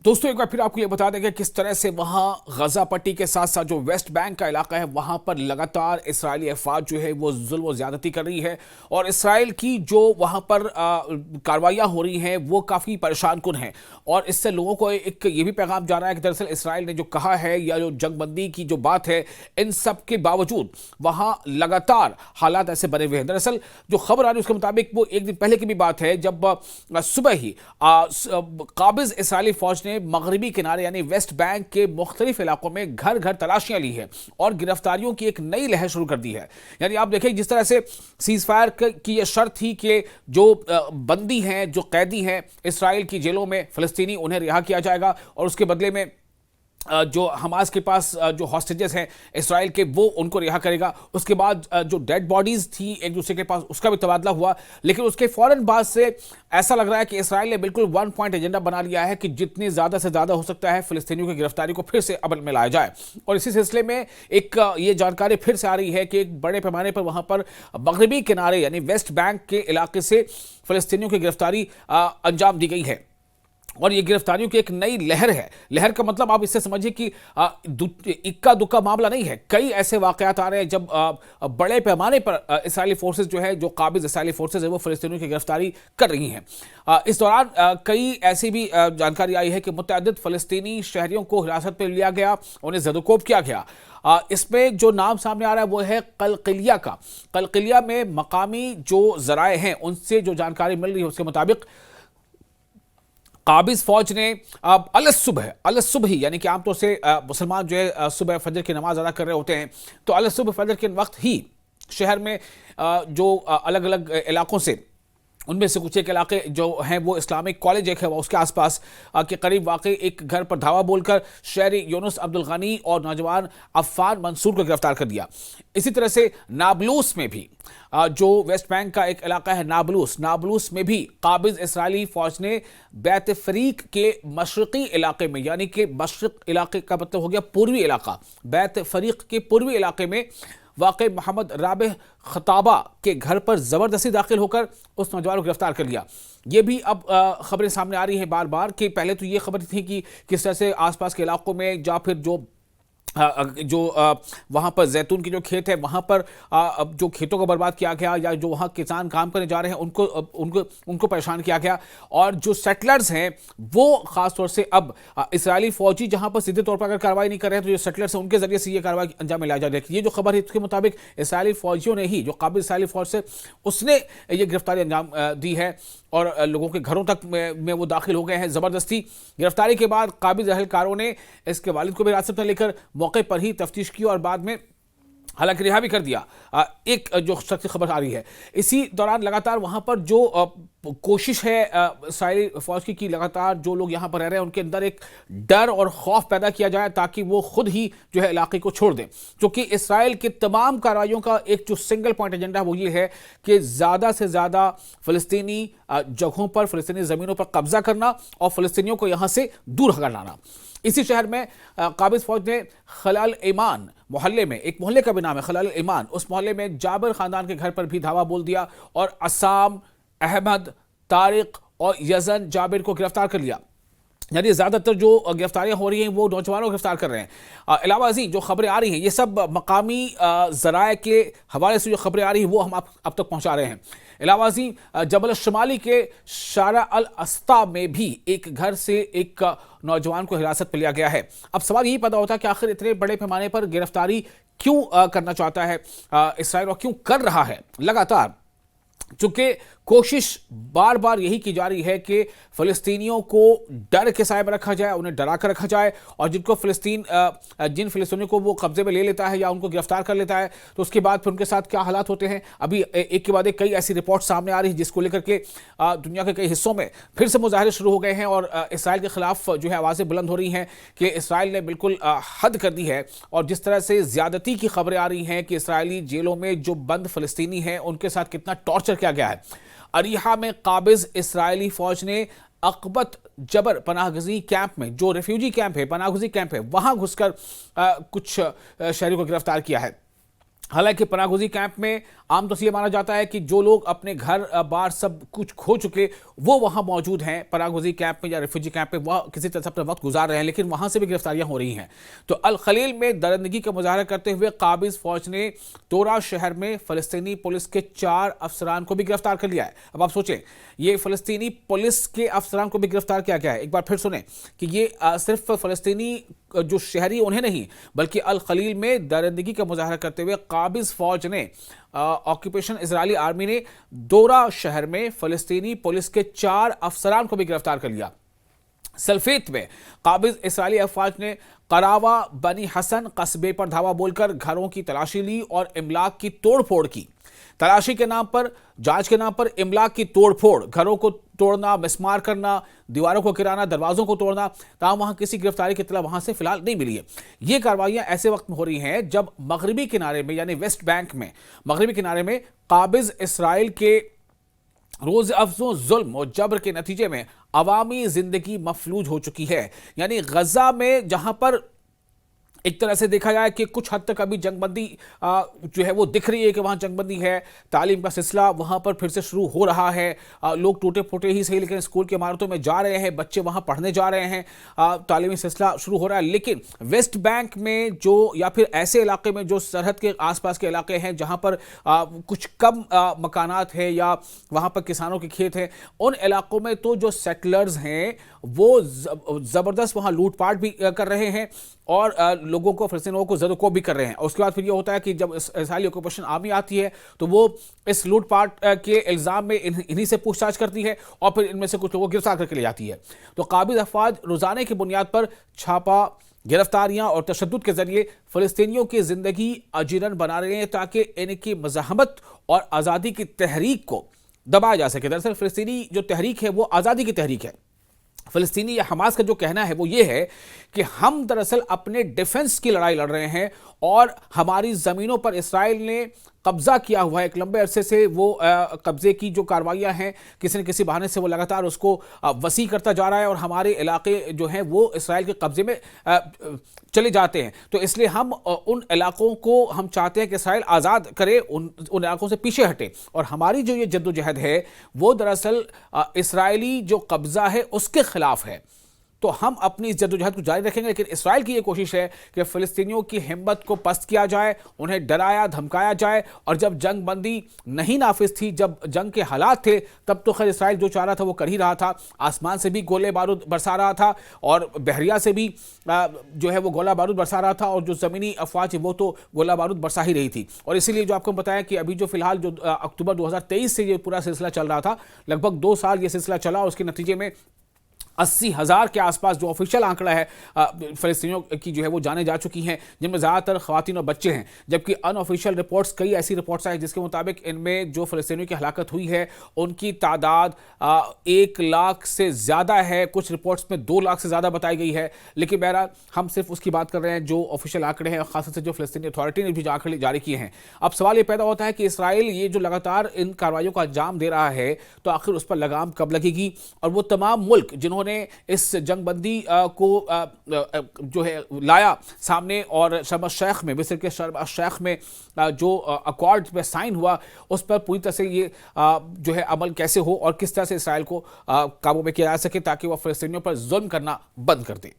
दोस्तों एक बार फिर आपको ये बता दें कि किस तरह से वहां गजा पट्टी के साथ साथ जो वेस्ट बैंक का इलाका है वहां पर लगातार इसराइली अफवाज जो है वो जुल्म और ज्यादती कर रही है और इसराइल की जो वहां पर कार्रवाइयां हो रही हैं वो काफी परेशान कुन हैं। और इससे लोगों को एक ये भी पैगाम जा रहा है कि दरअसल इसराइल ने जो कहा है या जो जंगबंदी की जो बात है इन सब के बावजूद वहां लगातार हालात ऐसे बने हुए हैं। दरअसल जो खबर आ रही है उसके मुताबिक वो एक दिन पहले की भी बात है जब सुबह ही काबिज इसराइली फौज ने मगरबी किनारे यानी वेस्ट बैंक के मुख्तलिफ इलाकों में घर घर तलाशियां ली है और गिरफ्तारियों की एक नई लहर शुरू कर दी है। यानी आप देखें जिस तरह से सीज फायर की यह शर्त थी कि जो बंदी हैं जो कैदी हैं इसराइल की जेलों में फिलिस्तीनी उन्हें रिहा किया जाएगा और उसके बदले में जो हमास के पास जो हॉस्टेजेस हैं इसराइल के वो उनको रिहा करेगा। उसके बाद जो डेड बॉडीज थी एक दूसरे के पास उसका भी तबादला हुआ, लेकिन उसके फौरन बाद से ऐसा लग रहा है कि इसराइल ने बिल्कुल वन पॉइंट एजेंडा बना लिया है कि जितनी ज़्यादा से ज़्यादा हो सकता है फिलिस्तीनियों की गिरफ्तारी को फिर से अमल में लाया जाए। और इसी सिलसिले में एक ये जानकारी फिर से आ रही है कि एक बड़े पैमाने पर वहाँ पर मगरबी किनारे यानी वेस्ट बैंक के इलाके से फिलिस्तीनियों की गिरफ्तारी अंजाम दी गई है और ये गिरफ्तारियों की एक नई लहर है। लहर का मतलब आप इससे समझिए कि इक्का दुक्का मामला नहीं है। कई ऐसे वाकयात आ रहे हैं जब बड़े पैमाने पर इसराइली फोर्सेस जो है जो काबिज इसराइली फोर्सेस है वो फिलिस्तीनियों की गिरफ्तारी कर रही हैं। इस दौरान कई ऐसी भी जानकारी आई है कि मुतअद्दिद फिलिस्तीनी शहरियों को हिरासत में लिया गया, उन्हें ज़दोकोब किया गया। इसमें जो नाम सामने आ रहा है वो है कलकिलिया का। कलकिलिया में मकामी जो जराए हैं उनसे जो जानकारी मिल रही है उसके मुताबिक काबिज फौज ने अलसुबह यानी कि आमतौर से मुसलमान जो है सुबह फजर की नमाज अदा कर रहे होते हैं, तो अलसुबह फजर के वक्त ही शहर में जो अलग अलग इलाकों से उनमें से कुछ एक इलाके जो हैं वो इस्लामिक कॉलेज एक है उसके आसपास के करीब वाक़ई एक घर पर धावा बोलकर शहरी यूनुस अब्दुल गनी और नौजवान अफ़ान मंसूर को गिरफ्तार कर दिया। इसी तरह से नाबलूस में भी जो वेस्ट बैंक का एक इलाका है नाबलूस में भी काबिज इसराइली फौज ने बैत फरीक के मशरक़ी इलाके में यानी कि मशरक़ इलाके का मतलब हो गया पूर्वी इलाका, बैत फरीक के पूर्वी इलाके में वाक़ई मोहम्मद राबिह खताबा के घर पर ज़बरदस्ती दाखिल होकर उस नौजवान को गिरफ्तार कर लिया। ये भी अब खबरें सामने आ रही हैं बार बार कि पहले तो ये खबर थी कि किस तरह से आसपास के इलाकों में या फिर जो वहाँ पर जैतून की जो खेत है वहाँ पर जो खेतों को बर्बाद किया गया या जो वहाँ किसान काम करने जा रहे हैं उनको परेशान किया गया और जो सेटलर्स हैं वो ख़ास तौर से अब इसराइली फौजी जहाँ पर सीधे तौर पर अगर कार्रवाई नहीं कर रहे हैं तो जो सेटलर्स हैं उनके जरिए से ये कार्रवाई अंजाम में लाई जा रही है। ये जो खबर है इसके मुताबिक इसराइली फौजियों ने ही जो काबिल इसराइली फौज से उसने ये गिरफ्तारी अंजाम दी है और लोगों के घरों तक में वो दाखिल हो गए हैं ज़बरदस्ती। गिरफ्तारी के बाद काबिज अहलकारों ने इसके वालिद को भी हिरासत में लेकर मौके पर ही तफ्तीश की और बाद में हालांकि रिहा भी कर दिया। एक जो सख्त खबर आ रही है इसी दौरान लगातार वहां पर जो कोशिश है इसराइली फौज की लगातार जो लोग यहां पर रह रहे हैं उनके अंदर एक डर और खौफ पैदा किया जाए ताकि वो खुद ही जो है इलाके को छोड़ दें, क्योंकि इसराइल की तमाम कार्रवाइयों का एक जो सिंगल पॉइंट एजेंडा वो ये है कि ज़्यादा से ज़्यादा फ़लस्तीनी जगहों पर फ़लस्तीनी ज़मीनों पर कब्जा करना और फ़लस्तीनियों को यहाँ से दूर हटा लाना। इसी शहर में काबिज फौज ने खलाल ईमान मोहल्ले में, एक मोहल्ले का भी नाम है खलाल ईमान, उस मोहल्ले में जाबिर खानदान के घर पर भी धावा बोल दिया और असाम, अहमद, तारिक और यजन जाबिर को गिरफ्तार कर लिया। यानी ज़्यादातर जो गिरफ्तारियां हो रही हैं वो नौजवानों को गिरफ्तार कर रहे हैं। अलावा अजी जो खबरें आ रही हैं ये सब मकामी ज़राए के हवाले से जो खबरें आ रही हैं वो हम अब तक पहुंचा रहे हैं। अलावा अजी जबल शमाली के शारा अल अस्ता में भी एक घर से एक नौजवान को हिरासत में लिया गया है। अब सवाल यही पैदा होता है कि आखिर इतने बड़े पैमाने पर गिरफ्तारी क्यों करना चाहता है इसराइल और क्यों कर रहा है लगातार, चूंकि कोशिश बार बार यही की जा रही है कि फ़लस्तीनियों को डर के साए में रखा जाए, उन्हें डरा कर रखा जाए और जिन फ़लस्तीनियों को वो कब्जे में ले लेता है या उनको गिरफ्तार कर लेता है तो उसके बाद फिर उनके साथ क्या हालात होते हैं। अभी एक के बाद एक कई ऐसी रिपोर्ट सामने आ रही है जिसको लेकर के दुनिया के कई हिस्सों में फिर से मुजाहरे शुरू हो गए हैं और इसराइल के खिलाफ जो है आवाज़ें बुलंद हो रही हैं कि इसराइल ने बिल्कुल हद कर दी है। और जिस तरह से ज़्यादती की खबरें आ रही हैं कि इसराइली जेलों में जो बंद फ़लस्तीनी हैं उनके साथ कितना टॉर्चर किया गया है। अरीहा में काबिज इसराइली फौज ने अकबत जबर पनाहगजी कैंप में, जो रेफ्यूजी कैंप है, पनाहगजी कैंप है, वहां घुसकर कुछ शहरियों को गिरफ्तार किया है। हालांकि पनागुजी कैंप में आमतौर से ये माना जाता है कि जो लोग अपने घर बार सब कुछ खो चुके वो वहां मौजूद हैं पनागुजी कैंप में या रिफ्यूजी कैंप में, वह किसी तरह से अपना वक्त गुजार रहे हैं, लेकिन वहां से भी गिरफ्तारियां हो रही हैं। तो अल खलील में दरिंदगी का मुजाहरा करते हुए काबिज फौज ने तोरा शहर में फलस्तीनी पुलिस के 4 अफसरान को भी गिरफ्तार कर लिया है। अब आप सोचें, ये फलस्तीनी पुलिस के अफसरान को भी गिरफ्तार किया गया है। एक बार फिर सुने कि ये सिर्फ फलस्तीनी जो शहरी उन्हें नहीं, बल्कि अल खलील में दरिंदगी का मुजाहरा करते हुए काबिज फौज ने ऑक्यूपेशन इजरायली आर्मी ने दोरा शहर में फलस्तीनी पुलिस के 4 अफसरान को भी गिरफ्तार कर लिया। सल्फेत में काबिज इस्राएली अफवाज ने करावा बनी हसन कस्बे पर धावा बोलकर घरों की तलाशी ली और इमलाक की तोड़फोड़ की। तलाशी के नाम पर, जांच के नाम पर इमलाक की तोड़फोड़, घरों को तोड़ना, मिसमार करना, दीवारों को गिराना, दरवाजों को तोड़ना, ताहम वहां किसी गिरफ्तारी की इत्तला वहां से फिलहाल नहीं मिली है। ये कार्रवाइयां ऐसे वक्त में हो रही हैं जब मगरबी किनारे में यानी वेस्ट बैंक में, मगरबी किनारे में काबिज इसराइल के रोज अफजों जुल्म और जबर के नतीजे में अवामी जिंदगी मफलूज हो चुकी है। यानी गजा में जहां पर एक तरह से देखा जाए कि कुछ हद तक अभी जंगबंदी जो है वो दिख रही है कि वहाँ जंगबंदी है, तालीम का सिलसिला वहाँ पर फिर से शुरू हो रहा है। लोग टूटे फूटे ही सही लेकिन स्कूल की इमारतों में जा रहे हैं, बच्चे वहाँ पढ़ने जा रहे हैं, तालीमी सिलसिला शुरू हो रहा है। लेकिन वेस्ट बैंक में जो या फिर ऐसे इलाके में जो सरहद के आसपास के इलाके हैं जहाँ पर कुछ कम मकानात है या वहाँ पर किसानों के खेत हैं, उन इलाकों में तो जो सेटलर्स हैं वो ज़बरदस्त वहाँ लूटपाट भी कर रहे हैं और लोगों को, फिलिस्तीनियों को ज़दोकोब भी कर रहे हैं। उसके बाद फिर ये होता है कि जब इस्राइली ऑक्यूपेशन आर्मी आती है तो वो इस लूटपाट के इल्ज़ाम में इन्हीं से पूछताछ करती है और फिर इनमें से कुछ लोगों को गिरफ्तार करके ले जाती है। तो काबिज अफवाज रोज़ाने की बुनियाद पर छापा, गिरफ्तारियां और तशद्दुद के जरिए फ़लस्तीनियों की ज़िंदगी अजीरन बना रहे हैं ताकि इनकी मज़ाहमत और आज़ादी की तहरीक को दबाया जा सके। दरअसल फ़लस्तीनी जो तहरीक है वो आज़ादी की तहरीक है। फ़लस्तीनी या हमास का जो कहना है वो ये है कि हम दरअसल अपने डिफेंस की लड़ाई लड़ रहे हैं और हमारी ज़मीनों पर इसराइल ने कब्ज़ा किया हुआ है। एक लंबे अरसे से वो कब्ज़े की जो कार्रवाइयाँ हैं किसी न किसी बहाने से वो लगातार उसको वसी करता जा रहा है और हमारे इलाके जो हैं वो इसराइल के कब्ज़े में चले जाते हैं। तो इसलिए हम उन इलाकों को हम चाहते हैं कि इसराइल आज़ाद करे, उन इलाकों से पीछे हटे। और हमारी जो ये जद्दोजहद है वो दरअसल इसराइली जो कब्ज़ा है उसके ख़िलाफ़ है। तो हम अपनी इस जद्दोजहद को जारी रखेंगे, लेकिन इसराइल की ये कोशिश है कि फ़लस्तीनियों की हिम्मत को पस्त किया जाए, उन्हें डराया धमकाया जाए। और जब जंग बंदी नहीं नाफिज थी, जब जंग के हालात थे, तब तो खैर इसराइल जो चाह रहा था वो कर ही रहा था। आसमान से भी गोले बारूद बरसा रहा था और बहरिया से भी जो है वो गोला बारूद बरसा रहा था और जो ज़मीनी अफवाज है वो तो गोला बारूद बरसा ही रही थी। और इसीलिए जो आपको बताया कि अभी जो फिलहाल जो अक्टूबर 2023 से ये पूरा सिलसिला चल रहा था, लगभग 2 साल ये सिलसिला चला और उसके नतीजे में 80,000 के आसपास जो ऑफिशियल आंकड़ा है फ़लस्तीनियों की जो है वो जाने जा चुकी हैं, जिनमें ज़्यादातर ख़वातीन और बच्चे हैं। जबकि अनऑफिशियल रिपोर्ट्स, कई ऐसी रिपोर्ट्स आई जिसके मुताबिक इनमें जो फ़लस्तीनियों की हलाकत हुई है उनकी तादाद 1 लाख से ज़्यादा है। कुछ रिपोर्ट्स में 2 लाख से ज़्यादा बताई गई है। लेकिन बहरहाल हम सिर्फ उसकी बात कर रहे हैं जो ऑफिशियल आंकड़े हैं, खासतौर से जो फ़लस्तीनी अथॉरिटी ने भी जो आंकड़े जारी किए हैं। अब सवाल ये पैदा होता है कि इसराइल ये जो लगातार इन कार्रवाइयों का अंजाम दे रहा है तो आखिर उस पर लगाम कब लगेगी। और वो तमाम मुल्क जिन्होंने इस जंगबंदी को जो है लाया सामने और शर्म अल-शेख में, मिस्र के शर्म अल-शेख में जो अकॉर्ड पे साइन हुआ, उस पर पूरी तरह से ये जो है अमल कैसे हो और किस तरह से इसराइल को काबू में किया जा सके ताकि वह फ़लस्तीनियों पर जुल्म करना बंद कर दे।